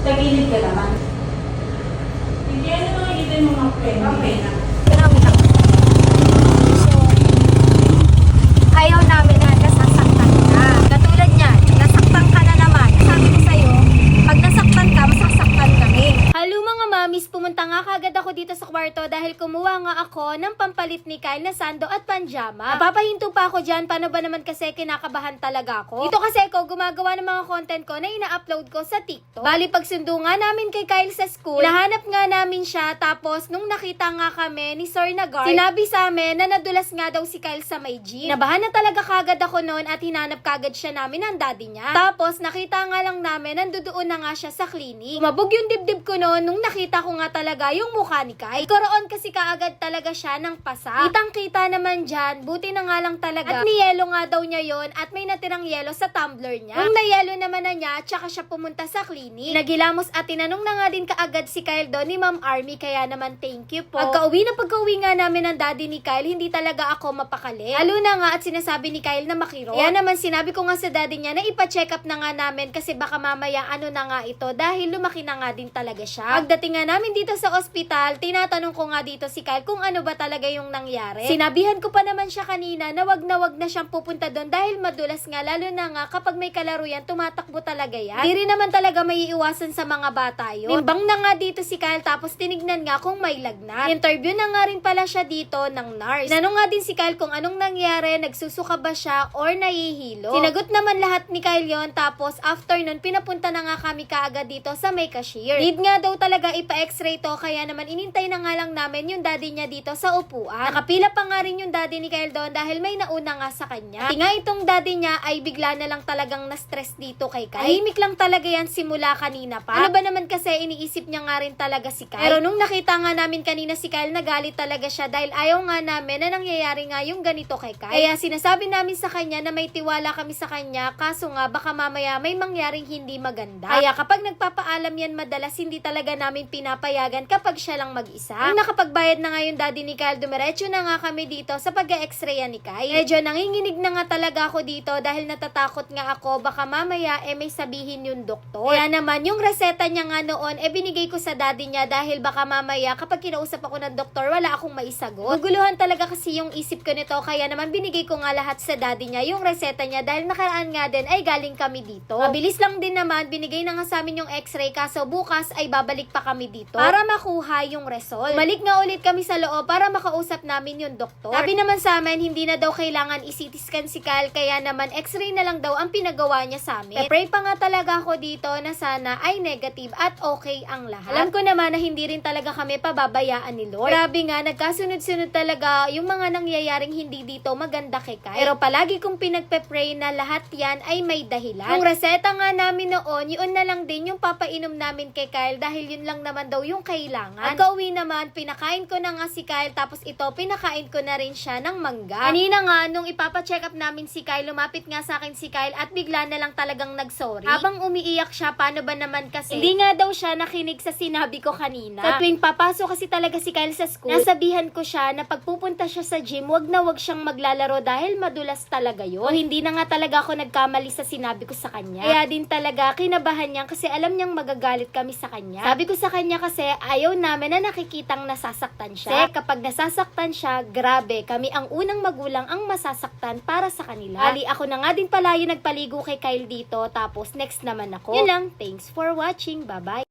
Tagilid ka naman. Hindi, ano makikita yung mga pena? Ang pena. Marami lang. So, ayaw namin na nasasaktan ka. Katulad niyan, nasaktan ka na naman. Sabi ko sa'yo, pag nasaktan ka, masasaktan kami. Hello mga mamis, pumunta nga kagad ako dito sa kwarto dahil kumuha nga ako ng pampalit ni Kyle na sando at panjama. Napapahinto pa ako dyan, paano ba naman kasi kinakabahan talaga ako. Dito kasi ako gumagawa ng mga content ko na ina-upload ko sa TikTok. Bali pagsundo nga namin kay Kyle sa school, nahanap nga namin siya, tapos nung nakita nga kami ni Sir Nagar, sinabi sa amin na nadulas nga daw si Kyle sa may gym. Nabahan na talaga kagad ako noon at hinanap kagad siya namin ng daddy niya. Tapos nakita nga lang namin nandoon na nga siya sa clinic. Umabog yung dibdib ko noon nung nakita ko nga talaga yung mukha ni Kyle. Koroon kasi kaagad talaga siya ng pasa. Kitang-kita naman dyan, buti na nga lang talaga. At niyelo nga daw niya yon at may natirang yelo sa tumbler niya. Nung nayelo naman na niya, tsaka siya pumunta sa clinic. Nagilamos at tinanong na nga din kaagad si Kyle doon ni Ma'am Army, kaya naman thank you po. Pagka-uwi nga namin ng daddy ni Kyle, hindi talaga ako mapakali. Lalo na nga at sinasabi ni Kyle na makiro. Kaya naman sinabi ko nga sa daddy niya na ipa-check up na nga namin kasi baka mamaya ano na nga ito dahil lumaki na nga din talaga siya. Pagdating nga namin dito sa ospital, tinatanong ko nga dito si Kyle kung ano ba talaga yung nangyari. Sinabihan ko pa naman siya kanina na wag na siyang pupunta doon dahil madulas nga, lalo na nga kapag may kalaro yan, tumatakbo talaga yan. Hindi rin naman talaga may iiwasan sa mga bata yun. Nimbang na nga dito si Kyle tapos tinignan nga kung may lagnat. Interview na nga rin pala siya dito ng nurse. Tinanong nga din si Kyle kung anong nangyari, nagsusuka ba siya or nahihilo. Sinagot naman lahat ni Kyle yon, tapos after nun, pinapunta na nga kami kaagad dito sa may cashier. Need nga daw talaga ipa-x-ray to, kaya naman inintay na nga lang namin yung daddy niya dito sa upuan. Nakapila pa nga rin yung daddy ni Kyle doon dahil may nauna nga sa kanya. Pati nga itong daddy niya ay bigla na lang talagang na-stress dito kay Kyle. Tahimik lang talaga yan simula kanina pa. Ano ba naman kasi iniisip niya nga rin talaga si Kyle. Pero nung nakita nga namin kanina si Kyle, nagalit talaga siya dahil ayaw nga namin na nangyayari nga yung ganito kay Kyle. Kaya sinasabi namin sa kanya na may tiwala kami sa kanya, kaso nga baka mamaya may mangyaring hindi maganda. Kaya kapag nagpapaalam yan madalas, hindi talaga namin pinapayagan kapag siya lang mag-isa. Nung nakapagbayad na nga yung daddy ni Kyle, dumiretso na nga kami dito sa pag-x-rayan ni Kyle. Medyo nanginginig na nga talaga ako dito dahil natatakot nga ako baka mamaya may sabihin yung doktor. Kaya naman yung reseta niya nga noon binigay ko sa daddy niya dahil baka mamaya kapag kinausap ako ng doktor wala akong maisagot. Guguluhan talaga kasi yung isip ko nito, kaya naman binigay ko nga lahat sa daddy niya yung reseta niya dahil nakaraan nga din ay galing kami dito. Mabilis lang din naman, binigay na nga sa amin yung x-ray, kaso bukas ay babalik pa kami dito para makuha yung result. Balik nga ulit kami sa loob para makausap namin yung doktor. Sabi naman sa amin, hindi na daw kailangan i-CT scan si Kyle, kaya naman x-ray na lang daw ang pinagawa niya sa amin. Pray pa nga talaga ako dito na sana ay negative at okay ang lahat. Alam ko naman na hindi rin talaga kami pababayaan ni Lord. Grabe nga, nagkasunod-sunod talaga yung mga nangyayaring hindi dito maganda kay Kyle. Pero palagi kong pinagpe-pray na lahat yan ay may dahilan. Yung reseta nga namin noon, yun na lang din yung papainom namin kay Kyle dahil yun lang naman daw yung kailangan. Pagka-uwi naman, pinakain ko na nga si Kyle, tapos ito, pinakain ko na rin siya ng mangga. Kanina nga, nung ipapa-check up namin si Kyle, lumapit nga sa akin si Kyle at bigla na lang talagang nag-sorry. Habang umiiyak siya, paano ba naman kasi? Hindi nga daw siya nakinig sa sinabi ko kanina. Sa tuwing papasok kasi talaga si Kyle sa school, nasabihan ko siya na pagpupunta siya sa gym, wag na wag siyang maglalaro dahil madulas talaga yun. O hindi na nga talaga ako nagkamali sa sinabi ko sa kanya. Kaya din talaga, kinabahan niya kasi alam niyang magagalit kami sa kanya. Sabi ko sa kanya kasi, ayaw namin na nakikitang nasasaktan siya. Kasi kapag nasasaktan siya, grabe, kami ang unang magulang ang masasaktan para sa kanila. Ali, ako na nga din pala yung nagpaligo kay Kyle dito, tapos next naman ako. Yun lang, thanks for watching, bye-bye.